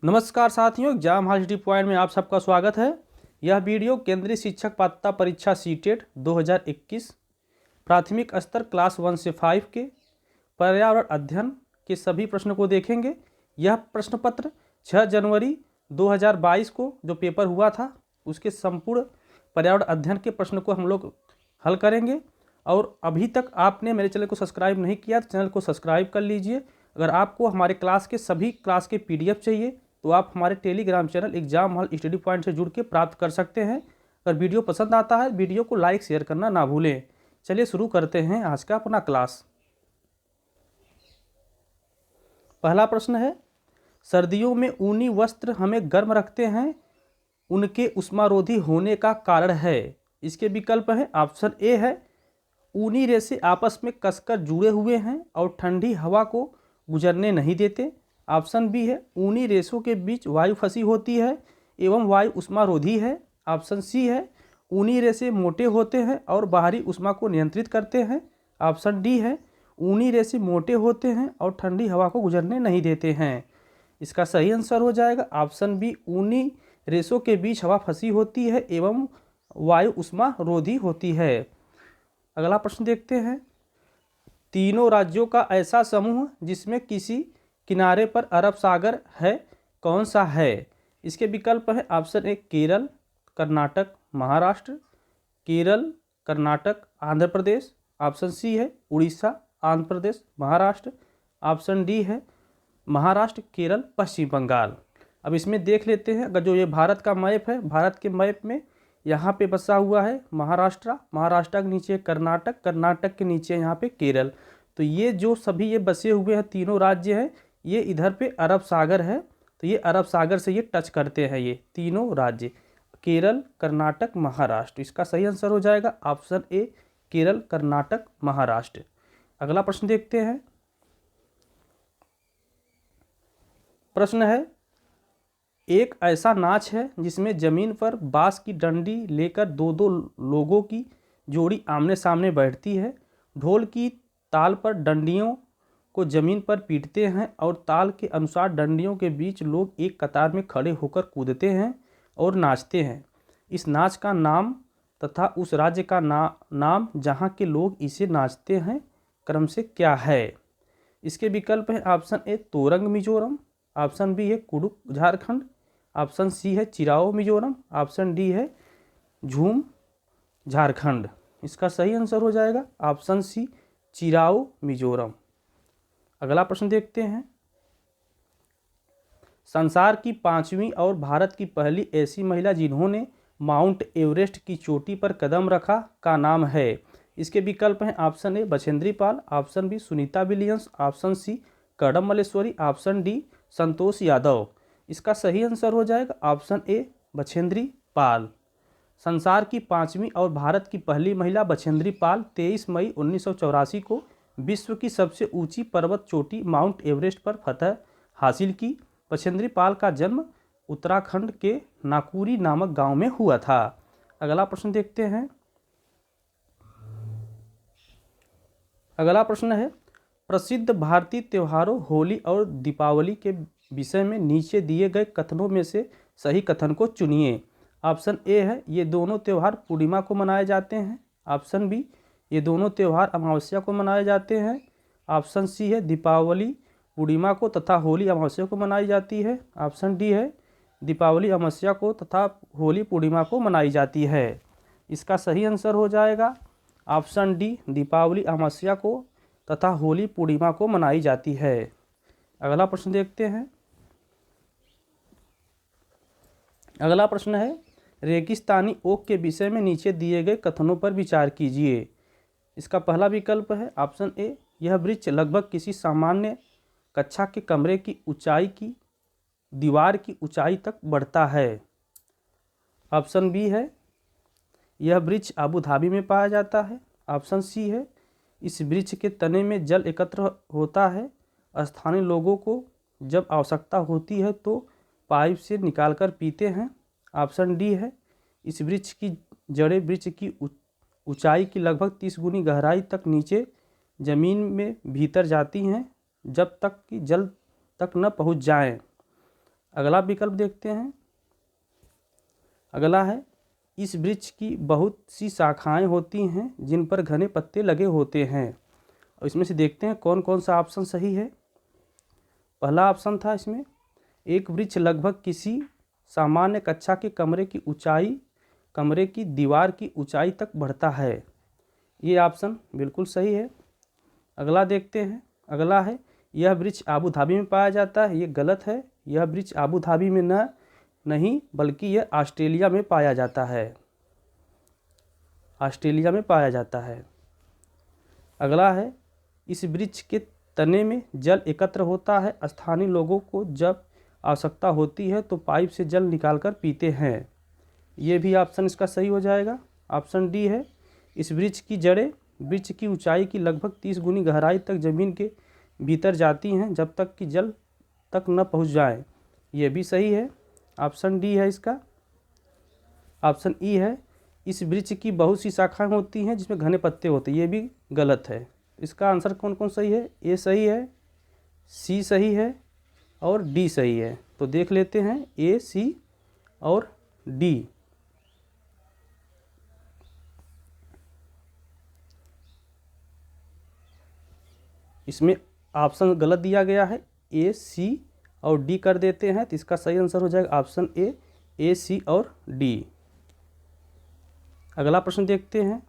नमस्कार साथियों, exam hall city point में आप सबका स्वागत है। यह वीडियो केंद्रीय शिक्षक पात्रता परीक्षा सीटेट 2021 प्राथमिक स्तर क्लास 1 से 5 के पर्यावरण अध्ययन के सभी प्रश्नों को देखेंगे। यह प्रश्न पत्र 6 जनवरी 2022 को जो पेपर हुआ था उसके संपूर्ण पर्यावरण अध्ययन के प्रश्न को हम लोग हल करेंगे। और अभी तक आपने मेरे चैनल को सब्सक्राइब नहीं किया तो चैनल को सब्सक्राइब कर लीजिए। अगर आपको हमारे क्लास के सभी क्लास के PDF चाहिए तो आप हमारे Telegram channel exam hall study point से जुड़ के प्राप्त कर सकते हैं। अगर वीडियो पसंद आता है वीडियो को लाइक शेयर करना ना भूलें। चलिए शुरू करते हैं आज का अपना क्लास। पहला प्रश्न है, सर्दियों में ऊनी वस्त्र हमें गर्म रखते हैं, उनके उष्मारोधी होने का कारण है। इसके विकल्प हैं। ऑप्शन ए है, ऊनी रेशे आपस में कसकर जुड़े हुए हैं और ठंडी हवा को गुजरने नहीं देते। ऑप्शन बी है, ऊनी रेशों के बीच वायु फंसी होती है एवं वायु उष्मारोधी है। ऑप्शन सी है, ऊनी रेशे मोटे होते हैं और बाहरी उष्मा को नियंत्रित करते हैं। ऑप्शन डी है, ऊनी रेशे मोटे होते हैं और ठंडी हवा को गुजरने नहीं देते हैं। इसका सही आंसर हो जाएगा ऑप्शन बी, ऊनी रेशों के बीच हवा फंसी होती है एवं वायु उष्मारोधी होती है। अगला प्रश्न देखते हैं, तीनों राज्यों का ऐसा समूह जिसमें किसी किनारे पर अरब सागर है, कौन सा है? इसके विकल्प है। Option A Kerala, Karnataka, Maharashtra. Kerala, Karnataka, Andhra Pradesh. Option C है उड़ीसा, आंध्र प्रदेश, महाराष्ट्र। ऑप्शन डी है महाराष्ट्र, केरल, पश्चिम बंगाल। अब इसमें देख लेते हैं। अगर जो ये भारत का मैप है, भारत के मैप में यहाँ पे बसा हुआ है महाराष्ट्र, महाराष्ट्र के नीचे कर्नाटक, कर्नाटक के नीचे यहाँ पे केरल। तो ये जो सभी ये बसे हुए हैं तीनों राज्य हैं, ये इधर पे अरब सागर है। तो ये अरब सागर से ये टच करते हैं ये तीनों राज्य, केरल, कर्नाटक, महाराष्ट्र। इसका सही आंसर हो जाएगा ऑप्शन ए, केरल, कर्नाटक, महाराष्ट्र। अगला प्रश्न देखते हैं। प्रश्न है, एक ऐसा नाच है जिसमें जमीन पर बांस की डंडी लेकर दो दो लोगों की जोड़ी आमने सामने बैठती है। ढोल की ताल पर डंडियों को जमीन पर पीटते हैं और ताल के अनुसार डंडियों के बीच लोग एक कतार में खड़े होकर कूदते हैं और नाचते हैं। इस नाच का नाम तथा उस राज्य का नाम जहाँ के लोग इसे नाचते हैं क्रम से क्या है? इसके विकल्प हैं। ऑप्शन ए तोरंग मिजोरम। ऑप्शन बी है कुडुक झारखंड। ऑप्शन सी है चिराओ मिजोरम। ऑप्शन डी है झूम झारखंड। इसका सही आंसर हो जाएगा ऑप्शन सी, चिराओ मिजोरम। अगला प्रश्न देखते हैं। संसार की 5वीं और भारत की पहली ऐसी महिला जिन्होंने माउंट एवरेस्ट की चोटी पर कदम रखा का नाम है। इसके विकल्प हैं। Option A Bachendri Pal. Option B Sunita Williams. Option C Karnam Malleswari. Option D Santosh Yadav. इसका सही आंसर हो जाएगा ऑप्शन ए बछेंद्री पाल। संसार की 5वीं और भारत की पहली महिला बछेंद्री पाल 23 मई 1984 को विश्व की सबसे ऊंची पर्वत चोटी माउंट एवरेस्ट पर फतह हासिल की। बछेंद्री पाल का जन्म उत्तराखंड के नाकुरी नामक गांव में हुआ था। अगला प्रश्न देखते हैं। अगला प्रश्न है, प्रसिद्ध भारतीय त्योहारों होली और दीपावली के विषय में नीचे दिए गए कथनों में से सही कथन को चुनिए। ऑप्शन ए है, ये दोनों त्यौहार पूर्णिमा को मनाए जाते हैं। ऑप्शन बी, ये दोनों त्यौहार अमावस्या को मनाए जाते हैं। ऑप्शन सी है, दीपावली पूर्णिमा को तथा होली अमावस्या को मनाई जाती है। ऑप्शन डी है, दीपावली अमावस्या को तथा होली पूर्णिमा को मनाई जाती है। इसका सही आंसर हो जाएगा ऑप्शन डी, दीपावली अमावस्या को तथा होली पूर्णिमा को मनाई जाती है। अगला प्रश्न देखते हैं। अगला प्रश्न है, रेगिस्तानी ओक के विषय में नीचे दिए गए कथनों पर विचार कीजिए। इसका पहला विकल्प है ऑप्शन ए, यह वृक्ष लगभग किसी सामान्य कक्षा के कमरे की ऊंचाई की दीवार की ऊंचाई तक बढ़ता है। ऑप्शन बी है, यह वृक्ष अबू धाबी में पाया जाता है। ऑप्शन सी है, इस वृक्ष के तने में जल एकत्र होता है, स्थानीय लोगों को जब आवश्यकता होती है तो पाइप से निकालकर पीते हैं। ऑप्शन डी है, इस वृक्ष की जड़ें वृक्ष की ऊंचाई की लगभग 30 गुनी गहराई तक नीचे जमीन में भीतर जाती हैं जब तक कि जल तक न पहुंच जाएं। अगला विकल्प देखते हैं। अगला है, इस वृक्ष की बहुत सी शाखाएं होती हैं जिन पर घने पत्ते लगे होते हैं। और इसमें से देखते हैं कौन कौन सा ऑप्शन सही है। पहला ऑप्शन था इसमें, एक वृक्ष लगभग किसी सामान्य कक्षा के कमरे की दीवार की ऊंचाई तक बढ़ता है। ये ऑप्शन बिल्कुल सही है। अगला देखते हैं। अगला है, यह वृक्ष आबू धाबी में पाया जाता है। ये गलत है। यह वृक्ष आबू धाबी में नहीं बल्कि यह ऑस्ट्रेलिया में पाया जाता है। ऑस्ट्रेलिया में पाया जाता है। अगला है, इस वृक्ष के तने में जल एकत्र होता है। स्थानीय लोगों को जब आवश्यकता होती है तो पाइप से जल निकालकर पीते हैं। ये भी ऑप्शन इसका सही हो जाएगा। ऑप्शन डी है, इस वृक्ष की जड़ें वृक्ष की ऊंचाई की लगभग 30 गुनी गहराई तक जमीन के भीतर जाती हैं जब तक कि जल तक न पहुंच जाए। ये भी सही है। ऑप्शन डी है इसका। ऑप्शन ई है, इस वृक्ष की बहुत सी शाखाएं होती हैं जिसमें घने पत्ते होते हैं। ये भी गलत है। इसका आंसर कौन कौन सही है? ए सही है, सी सही है और डी सही है। तो देख लेते हैं ए, सी और डी। इसमें ऑप्शन गलत दिया गया है। ए, सी और डी कर देते हैं तो इसका सही आंसर हो जाएगा ऑप्शन ए, सी और डी। अगला प्रश्न देखते हैं।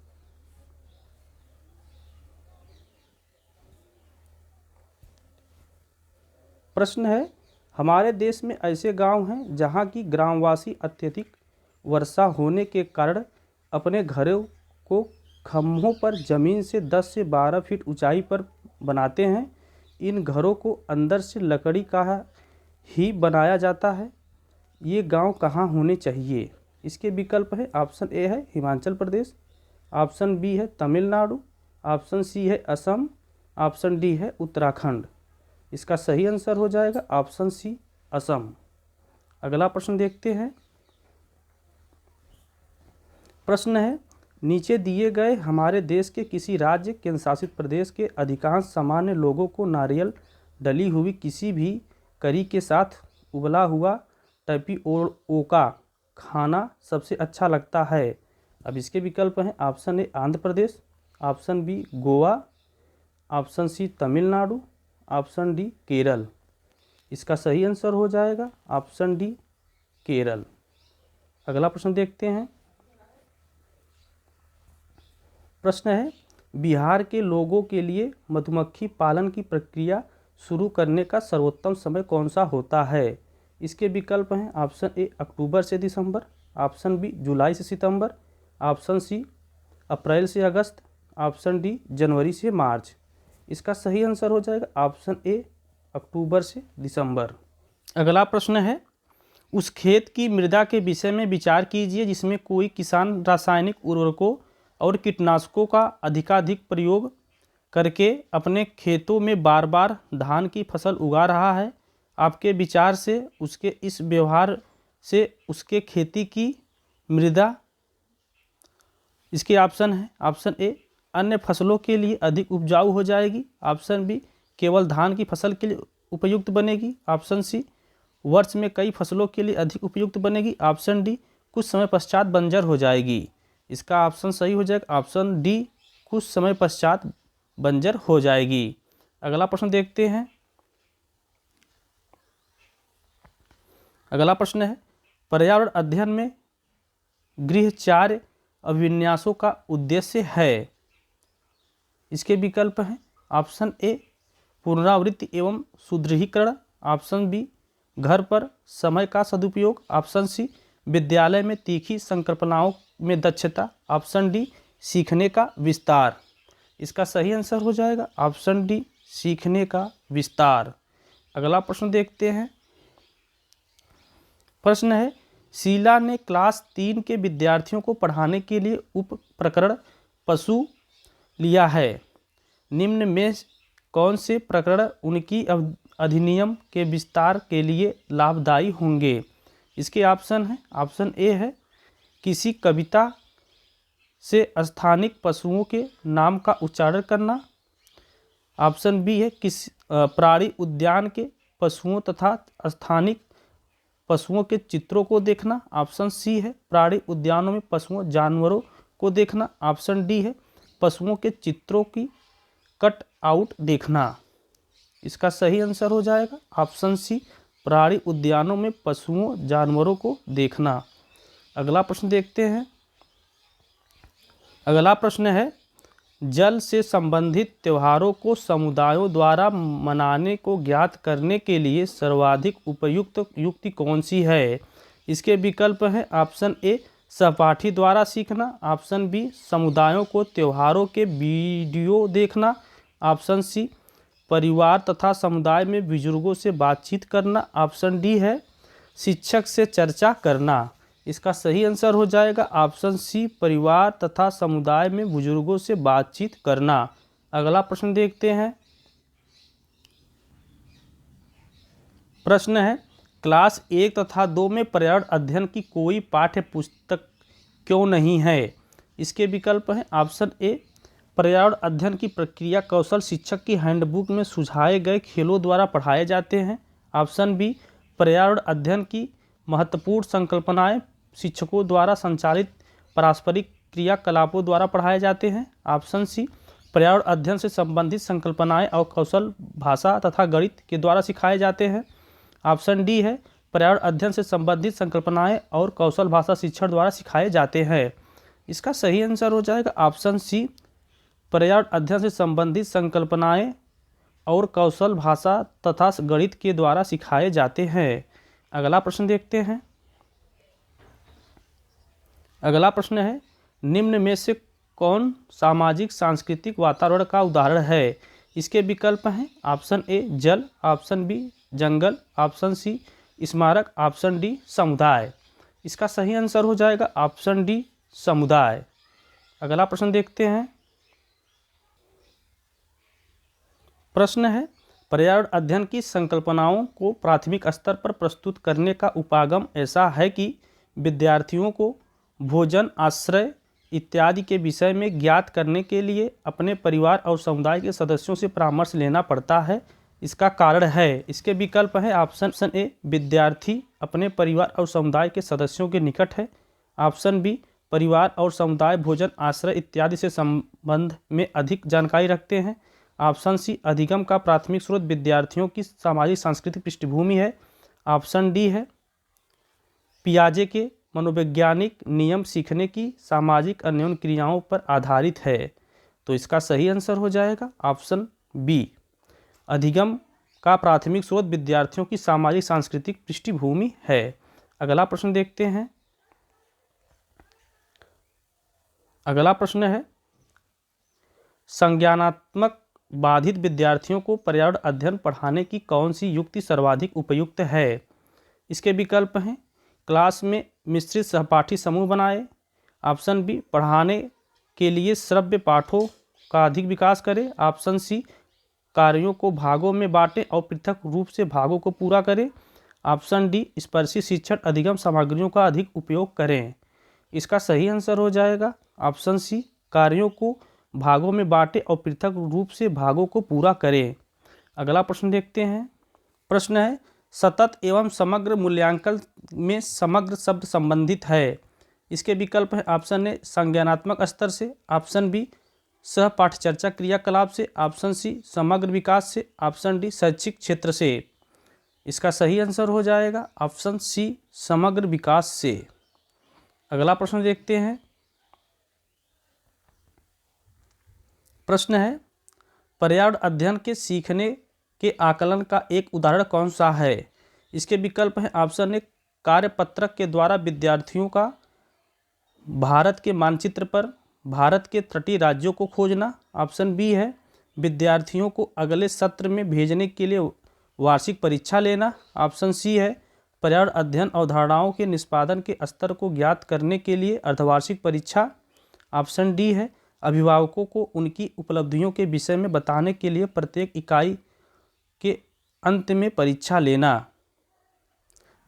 प्रश्न है, हमारे देश में ऐसे गांव हैं जहां की ग्रामवासी अत्यधिक वर्षा होने के कारण अपने घरों को खंभों पर जमीन से 10 से 12 फीट ऊंचाई पर बनाते हैं। इन घरों को अंदर से लकड़ी का ही बनाया जाता है। ये गांव कहाँ होने चाहिए? इसके विकल्प है, ऑप्शन ए है हिमाचल प्रदेश, ऑप्शन बी है तमिलनाडु, ऑप्शन सी है असम, ऑप्शन डी है उत्तराखंड। इसका सही आंसर हो जाएगा ऑप्शन सी असम। अगला प्रश्न देखते हैं। प्रश्न है, नीचे दिए गए हमारे देश के किसी राज्य केंद्र शासित प्रदेश के अधिकांश सामान्य लोगों को नारियल डली हुई किसी भी करी के साथ उबला हुआ टैपिओका खाना सबसे अच्छा लगता है? अब इसके विकल्प हैं, option A Andhra Pradesh, option B Goa, option C Tamil Nadu, option D Kerala. इसका सही आंसर हो जाएगा ऑप्शन डी केरल। अगला प्रश्न देखते हैं। प्रश्न है, बिहार के लोगों के लिए मधुमक्खी पालन की प्रक्रिया शुरू करने का सर्वोत्तम समय कौन सा होता है? इसके विकल्प हैं, ऑप्शन ए अक्टूबर से दिसंबर, ऑप्शन बी जुलाई से सितंबर, ऑप्शन सी अप्रैल से अगस्त, ऑप्शन डी जनवरी से मार्च। इसका सही आंसर हो जाएगा ऑप्शन ए अक्टूबर से दिसंबर। अगला प्रश्न है, उस खेत की मृदा के विषय में विचार कीजिए जिसमें कोई किसान रासायनिक उर्वरकों और कीटनाशकों का अधिकाधिक प्रयोग करके अपने खेतों में बार बार धान की फसल उगा रहा है। आपके विचार से उसके इस व्यवहार से उसके खेती की मृदा, इसके ऑप्शन है, ऑप्शन ए अन्य फसलों के लिए अधिक उपजाऊ हो जाएगी, ऑप्शन बी केवल धान की फसल के लिए उपयुक्त बनेगी, ऑप्शन सी वर्ष में कई फसलों के लिए अधिक उपयुक्त बनेगी, ऑप्शन डी कुछ समय पश्चात बंजर हो जाएगी। इसका ऑप्शन सही हो जाएगा ऑप्शन डी कुछ समय पश्चात बंजर हो जाएगी। अगला प्रश्न देखते हैं। अगला प्रश्न है, पर्यावरण अध्ययन में गृहचार्य अभिविन्यासों का उद्देश्य है? इसके विकल्प हैं, ऑप्शन ए पुनरावृत्ति एवं सुदृढ़ीकरण, ऑप्शन बी घर पर समय का सदुपयोग, ऑप्शन सी विद्यालय में तीखी संकल्पनाओं में दक्षता, ऑप्शन डी सीखने का विस्तार। इसका सही आंसर हो जाएगा ऑप्शन डी सीखने का विस्तार। अगला प्रश्न देखते हैं। प्रश्न है, शीला ने क्लास 3 के विद्यार्थियों को पढ़ाने के लिए उप प्रकरण पशु लिया है। निम्न में कौन से प्रकरण उनकी अधिनियम के विस्तार के लिए लाभदायी होंगे? इसके ऑप्शन है, ऑप्शन ए है किसी कविता से स्थानिक पशुओं के नाम का उच्चारण करना, ऑप्शन बी है किसी प्राणी उद्यान के पशुओं तथा स्थानिक पशुओं के चित्रों को देखना, ऑप्शन सी है प्राणी उद्यानों में पशुओं जानवरों को देखना, ऑप्शन डी है पशुओं के चित्रों की कट आउट देखना। इसका सही आंसर हो जाएगा ऑप्शन सी प्राणी उद्यानों में पशुओं जानवरों को देखना। अगला प्रश्न देखते हैं। अगला प्रश्न है जल से संबंधित त्योहारों को समुदायों द्वारा मनाने को ज्ञात करने के लिए सर्वाधिक उपयुक्त युक्ति कौन सी है। इसके विकल्प हैं ऑप्शन ए सहपाठी द्वारा सीखना, ऑप्शन बी समुदायों को त्योहारों के वीडियो देखना, ऑप्शन सी परिवार तथा समुदाय में बुजुर्गों से बातचीत करना, ऑप्शन डी है शिक्षक से चर्चा करना। इसका सही आंसर हो जाएगा ऑप्शन सी परिवार तथा समुदाय में बुजुर्गों से बातचीत करना। अगला प्रश्न देखते हैं। प्रश्न है क्लास 1 तथा 2 में पर्यावरण अध्ययन की कोई पाठ्य पुस्तक क्यों नहीं है। इसके विकल्प हैं ऑप्शन ए पर्यावरण अध्ययन की प्रक्रिया कौशल शिक्षक की हैंडबुक में सुझाए गए खेलों द्वारा पढ़ाए जाते हैं, ऑप्शन बी पर्यावरण अध्ययन की महत्वपूर्ण संकल्पनाएं शिक्षकों द्वारा संचालित पारस्परिक क्रियाकलापों द्वारा पढ़ाए जाते हैं, ऑप्शन सी पर्यावरण अध्ययन से संबंधित संकल्पनाएं और कौशल भाषा तथा गणित के द्वारा सिखाए जाते हैं, ऑप्शन डी है पर्यावरण अध्ययन से संबंधित संकल्पनाएं और कौशल भाषा शिक्षण द्वारा सिखाए जाते हैं। इसका सही आंसर हो जाएगा ऑप्शन सी पर्यावरण अध्ययन से संबंधित संकल्पनाएं और कौशल भाषा तथा गणित के द्वारा सिखाए जाते हैं। अगला प्रश्न देखते हैं। अगला प्रश्न है निम्न में से कौन सामाजिक सांस्कृतिक वातावरण का उदाहरण है। इसके विकल्प हैं ऑप्शन ए जल, ऑप्शन बी जंगल, ऑप्शन सी स्मारक, ऑप्शन डी समुदाय। इसका सही आंसर हो जाएगा ऑप्शन डी समुदाय। अगला प्रश्न देखते हैं। प्रश्न है पर्यावरण अध्ययन की संकल्पनाओं को प्राथमिक स्तर पर प्रस्तुत करने का उपागम ऐसा है कि विद्यार्थियों को भोजन, आश्रय इत्यादि के विषय में ज्ञात करने के लिए अपने परिवार और समुदाय के सदस्यों से परामर्श लेना पड़ता है। इसका कारण है। इसके विकल्प है ऑप्शन ए विद्यार्थी अपने परिवार और समुदाय के सदस्यों के निकट है, ऑप्शन बी परिवार और समुदाय भोजन, आश्रय इत्यादि से संबंध में अधिक जानकारी रखते हैं, ऑप्शन सी अधिगम का प्राथमिक स्रोत विद्यार्थियों की सामाजिक सांस्कृतिक पृष्ठभूमि है, ऑप्शन डी है पियाजे के मनोवैज्ञानिक नियम सीखने की सामाजिक अन्योन्य क्रियाओं पर आधारित है। तो इसका सही आंसर हो जाएगा ऑप्शन बी अधिगम का प्राथमिक स्रोत विद्यार्थियों की सामाजिक सांस्कृतिक पृष्ठभूमि है। अगला प्रश्न देखते हैं। अगला प्रश्न है संज्ञानात्मक बाधित विद्यार्थियों को पर्यावरण अध्ययन पढ़ाने की कौन सी युक्ति सर्वाधिक उपयुक्त है। इसके विकल्प हैं क्लास में मिश्रित सहपाठी समूह बनाए, ऑप्शन बी पढ़ाने के लिए श्रव्य पाठों का अधिक विकास करें, ऑप्शन सी कार्यों को भागों में बांटें और पृथक रूप से भागों को पूरा करें, ऑप्शन डी स्पर्शी शिक्षण अधिगम सामग्रियों का अधिक उपयोग करें। इसका सही आंसर हो जाएगा ऑप्शन सी कार्यों को भागों में बांटें और पृथक रूप से भागों को पूरा करें। अगला प्रश्न देखते हैं। प्रश्न है सतत एवं समग्र मूल्यांकन में समग्र शब्द संबंधित है। इसके विकल्प है ऑप्शन ए संज्ञानात्मक स्तर से, ऑप्शन बी सहपाठ चर्चा क्रियाकलाप से, ऑप्शन सी समग्र विकास से, ऑप्शन डी शैक्षिक क्षेत्र से। इसका सही आंसर हो जाएगा ऑप्शन सी समग्र विकास से। अगला प्रश्न देखते हैं। प्रश्न है पर्यावरण अध्ययन के सीखने के आकलन का एक उदाहरण कौन सा है। इसके विकल्प हैं ऑप्शन ए कार्यपत्रक के द्वारा विद्यार्थियों का भारत के मानचित्र पर भारत के तटीय राज्यों को खोजना, ऑप्शन बी है विद्यार्थियों को अगले सत्र में भेजने के लिए वार्षिक परीक्षा लेना, ऑप्शन सी है पर्यावरण अध्ययन अवधारणाओं के निष्पादन के स्तर को ज्ञात करने के लिए अर्धवार्षिक परीक्षा, ऑप्शन डी है अभिभावकों को उनकी उपलब्धियों के विषय में बताने के लिए प्रत्येक इकाई के अंत में परीक्षा लेना।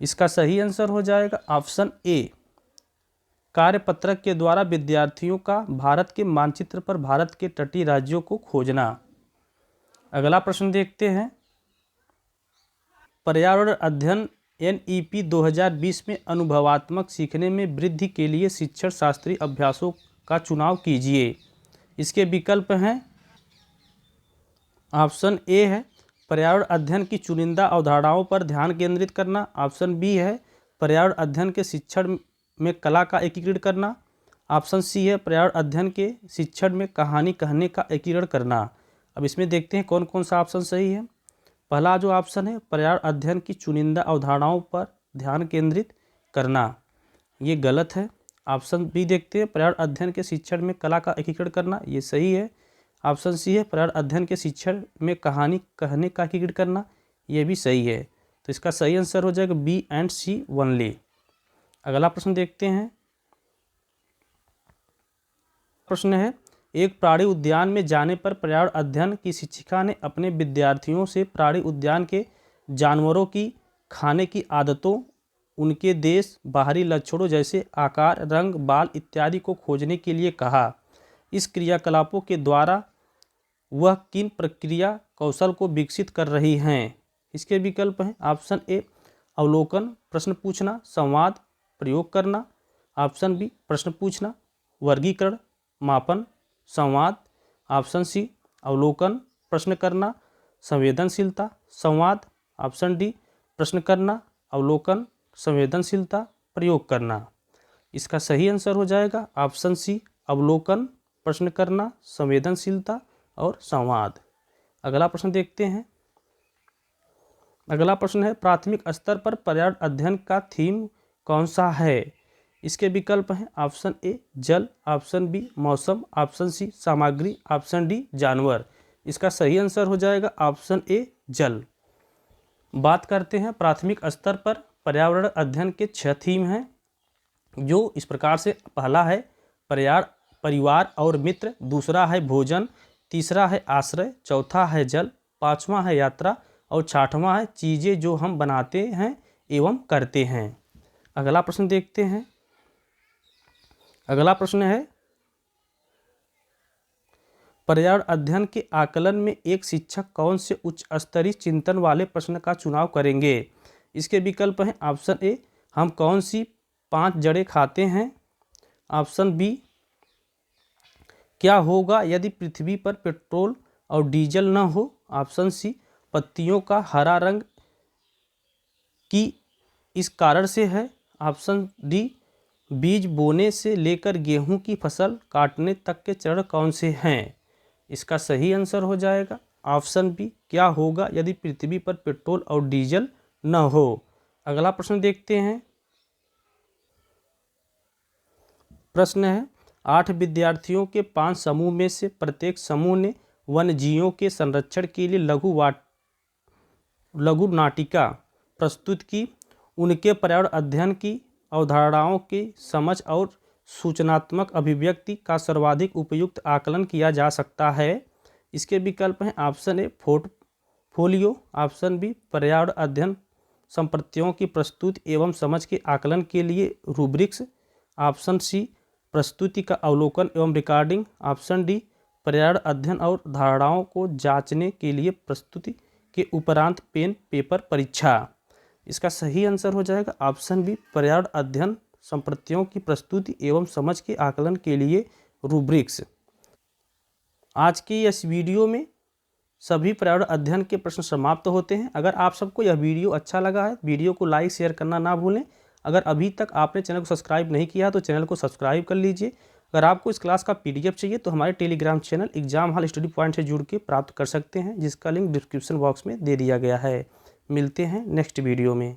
इसका सही आंसर हो जाएगा ऑप्शन ए कार्यपत्रक के द्वारा विद्यार्थियों का भारत के मानचित्र पर भारत के तटीय राज्यों को खोजना। अगला प्रश्न देखते हैं। पर्यावरण अध्ययन NEP 2020 में अनुभवात्मक सीखने में वृद्धि के लिए शिक्षण शास्त्रीय अभ्यासों का चुनाव कीजिए। इसके विकल्प हैं, ऑप्शन ए है पर्यावरण अध्ययन की चुनिंदा अवधारणाओं पर ध्यान केंद्रित करना। ऑप्शन बी है पर्यावरण अध्ययन के शिक्षण में कला का एकीकरण करना। ऑप्शन सी है पर्यावरण अध्ययन के शिक्षण में कहानी कहने का एकीकरण करना। अब इसमें देखते हैं कौन कौन सा ऑप्शन सही है। पहला जो ऑप्शन है पर्यावरण अध्ययन की चुनिंदा अवधारणाओं पर ध्यान केंद्रित करना, ये गलत है। ऑप्शन बी देखते हैं पर्यावरण अध्ययन के शिक्षण में कला का एकीकरण करना, ये सही है। ऑप्शन सी है पर्यावरण अध्ययन के शिक्षण में कहानी कहने का एकीकरण करना, ये भी सही है। तो इसका सही आंसर हो जाएगा बी एंड सी ओनली। अगला प्रश्न देखते हैं। प्रश्न है, एक प्राणी उद्यान में जाने पर पर्यावरण अध्ययन की शिक्षिका ने अपने विद्यार्थियों से प्राणी उद्यान के जानवरों की खाने की आदतों, उनके देश, बाहरी लक्षणों जैसे आकार, रंग, बाल इत्यादि को खोजने के लिए कहा। इस क्रियाकलापों के द्वारा वह किन प्रक्रिया कौशल को विकसित कर रही हैं। इसके विकल्प हैं, ऑप्शन ए अवलोकन, प्रश्न पूछना, संवाद, प्रयोग करना। ऑप्शन बी प्रश्न पूछना, वर्गीकरण, मापन, संवाद। ऑप्शन सी अवलोकन, प्रश्न करना, संवेदनशीलता, संवाद। ऑप्शन डी प्रश्न करना, अवलोकन, संवेदनशीलता, प्रयोग करना। इसका सही आंसर हो जाएगा ऑप्शन सी अवलोकन, प्रश्न करना, संवेदनशीलता और संवाद। अगला प्रश्न देखते हैं। अगला प्रश्न है, प्राथमिक स्तर पर पर्यावरण अध्ययन का थीम कौन सा है। इसके विकल्प हैं, ऑप्शन ए जल, ऑप्शन बी मौसम, ऑप्शन सी सामग्री, ऑप्शन डी जानवर। इसका सही आंसर हो जाएगा ऑप्शन ए जल। बात करते हैं प्राथमिक स्तर पर पर्यावरण अध्ययन के 6 थीम हैं, जो इस प्रकार से, पहला है परिवार और मित्र, दूसरा है भोजन, तीसरा है आश्रय, चौथा है जल, पांचवा है यात्रा और छठवां है चीज़ें जो हम बनाते हैं एवं करते हैं। अगला प्रश्न देखते हैं। अगला प्रश्न है, पर्यावरण अध्ययन के आकलन में एक शिक्षक कौन से उच्च स्तरीय चिंतन वाले प्रश्न का चुनाव करेंगे। इसके विकल्प हैं, ऑप्शन ए हम कौन सी 5 जड़ें खाते हैं। ऑप्शन बी क्या होगा यदि पृथ्वी पर पेट्रोल और डीजल न हो। ऑप्शन सी पत्तियों का हरा रंग की इस कारण से है। ऑप्शन डी बीज बोने से लेकर गेहूं की फसल काटने तक के चरण कौन से हैं। इसका सही आंसर हो जाएगा ऑप्शन बी क्या होगा यदि पृथ्वी पर पेट्रोल और डीजल न हो। अगला प्रश्न देखते हैं। प्रश्न है, 8 विद्यार्थियों के 5 समूह में से प्रत्येक समूह ने वन्यजीवों के संरक्षण के लिए लघु नाटिका प्रस्तुत की। उनके पर्यावरण अध्ययन की अवधारणाओं की समझ और सूचनात्मक अभिव्यक्ति का सर्वाधिक उपयुक्त आकलन किया जा सकता है। इसके विकल्प हैं, option A portfolio, option B पर्यावरण अध्ययन संपत्तियों की प्रस्तुति एवं समझ के आकलन के लिए रूब्रिक्स, ऑप्शन सी प्रस्तुति का अवलोकन एवं रिकॉर्डिंग, ऑप्शन डी पर्यावरण अध्ययन और धारणाओं को जांचने के लिए प्रस्तुति के उपरांत पेन पेपर परीक्षा। इसका सही आंसर हो जाएगा ऑप्शन बी पर्यावरण अध्ययन संपत्तियों की प्रस्तुति एवं समझ के आकलन के लिए रूब्रिक्स। आज के इस वीडियो में सभी पर्यावरण अध्ययन के प्रश्न समाप्त होते हैं। अगर आप सबको यह वीडियो अच्छा लगा है, वीडियो को लाइक शेयर करना ना भूलें। अगर अभी तक आपने चैनल को सब्सक्राइब नहीं किया तो चैनल को सब्सक्राइब कर लीजिए। अगर आपको इस क्लास का PDF चाहिए तो हमारे Telegram channel exam hall study point से जुड़ के प्राप्त कर सकते हैं, जिसका लिंक डिस्क्रिप्शन बॉक्स में दे दिया गया है। मिलते हैं नेक्स्ट वीडियो में।